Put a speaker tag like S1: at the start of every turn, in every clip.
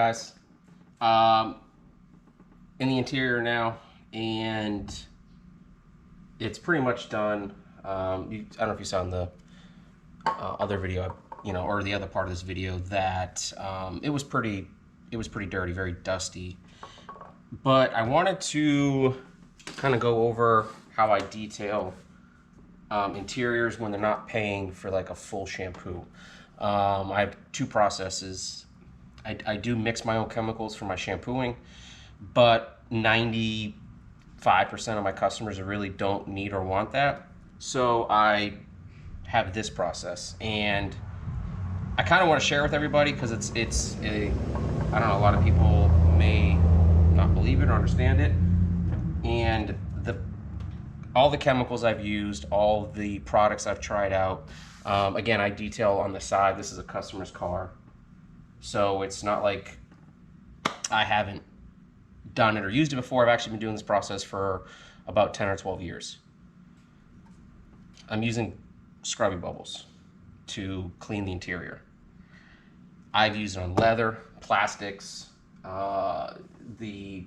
S1: guys. In the interior now, and it's pretty much done. I don't know if you saw in the other video, or the other part of this video, that it was pretty dirty, very dusty. But I wanted to kind of go over how I detail interiors when they're not paying for like a full shampoo. I have two processes. I do mix my own chemicals for my shampooing, but 95% of my customers really don't need or want that. So I have this process, and I kind of want to share with everybody because I don't know, a lot of people may not believe it or understand it. And all the chemicals I've used, all the products I've tried out, again, I detail on the side. This is a customer's car, so it's not like I haven't done it or used it before. I've actually been doing this process for about 10 or 12 years. I'm using scrubby bubbles to clean the interior. I've used it on leather, plastics, the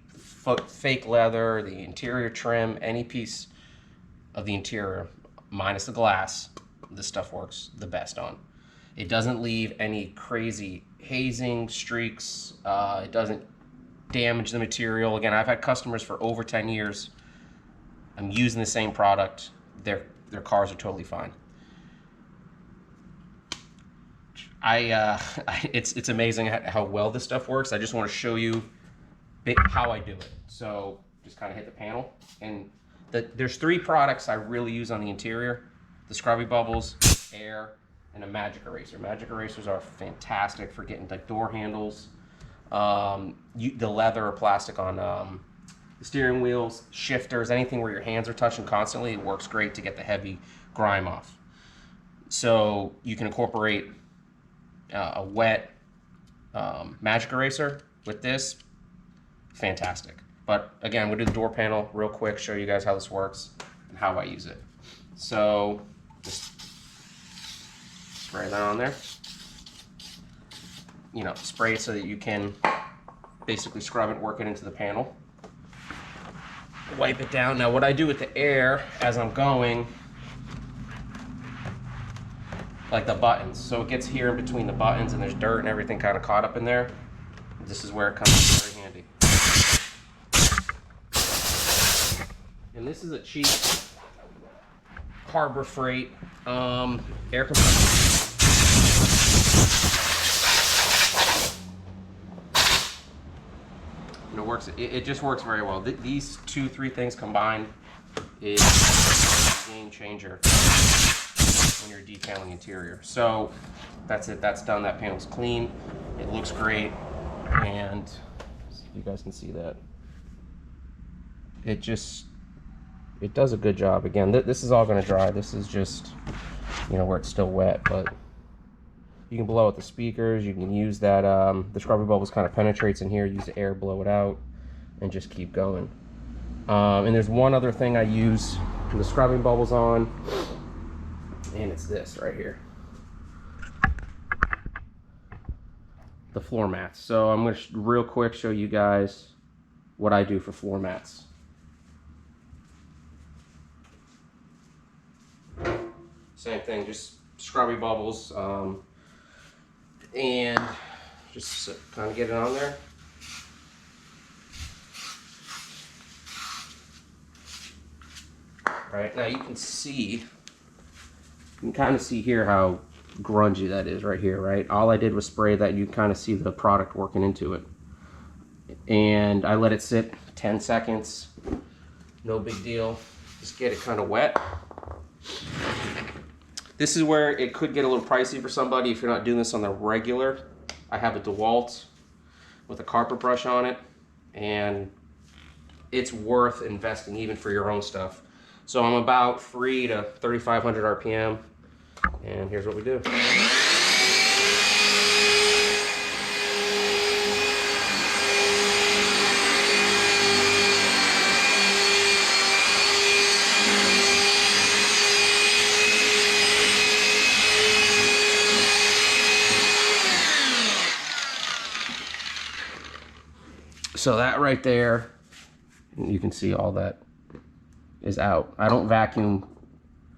S1: fake leather, the interior trim, any piece of the interior minus the glass. This stuff works the best on. It doesn't leave any crazy hazing streaks. It doesn't damage the material. Again, I've had customers for over 10 years. I'm using the same product. Their cars are totally fine. It's amazing how well this stuff works. I just want to show you how I do it. So just kind of hit the panel, and there's three products I really use on the interior: the scrubby bubbles, air, and a magic eraser. Magic erasers are fantastic for getting like door handles, the leather or plastic on the steering wheels, shifters, anything where your hands are touching constantly. It works great to get the heavy grime off. So you can incorporate a wet magic eraser with this. Fantastic. But again, I'm going to do the door panel real quick, show you guys how this works and how I use it. So just spray that on there. Spray it so that you can basically scrub it, work it into the panel. Wipe it down. Now what I do with the air as I'm going, like the buttons, so it gets here in between the buttons and there's dirt and everything kind of caught up in there. This is where it comes in very handy. And this is a cheap Harbor Freight air compressor. And it works. It just works very well. These three things combined is a game changer when you're detailing interior. So that's it. That's done. That panel's clean. It looks great, and you guys can see that. It does a good job. Again, this is all going to dry. This is just, where it's still wet, but you can blow out the speakers. You can use that, the scrubby bubbles kind of penetrates in here. Use the air, blow it out, and just keep going. And there's one other thing I use the scrubbing bubbles on, and it's this right here. The floor mats. So I'm going to real quick show you guys what I do for floor mats. Same thing, just scrubby bubbles, and just kind of get it on there. Right, now you can kind of see here how grungy that is right here, right? All I did was spray that, and you kind of see the product working into it. And I let it sit 10 seconds, no big deal. Just get it kind of wet. This is where it could get a little pricey for somebody if you're not doing this on the regular. I have a DeWalt with a carpet brush on it, and it's worth investing even for your own stuff. So I'm about 300 to 3,500 RPM, and here's what we do. So that right there, you can see all that is out. I don't vacuum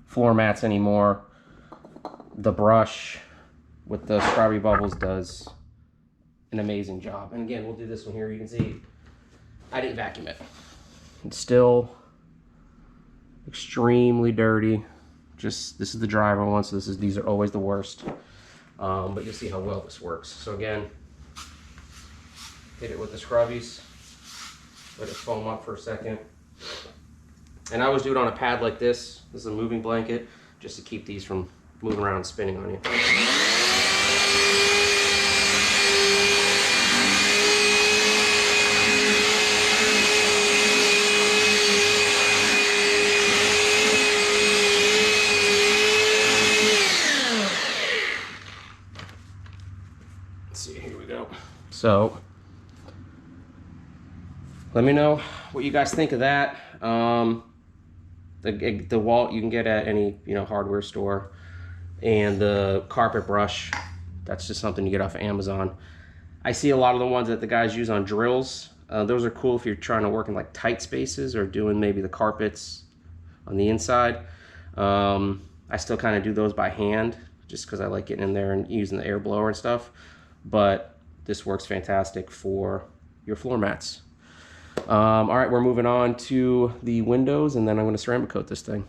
S1: floor mats anymore. The brush with the scrubby bubbles does an amazing job. And again, we'll do this one here. You can see I didn't vacuum it. It's still extremely dirty. Just, this is the driver one, so these are always the worst. But you'll see how well this works. So again, hit it with the scrubbies. Let it foam up for a second. And I always do it on a pad like this. This is a moving blanket, just to keep these from moving around and spinning on you. Let's see, here we go. So, let me know what you guys think of that. The wall you can get at any hardware store, and the carpet brush, that's just something you get off of Amazon. I see a lot of the ones that the guys use on drills. Those are cool if you're trying to work in like tight spaces or doing maybe the carpets on the inside. I still kind of do those by hand just because I like getting in there and using the air blower and stuff. But this works fantastic for your floor mats. All right, we're moving on to the windows, and then I'm going to ceramic coat this thing.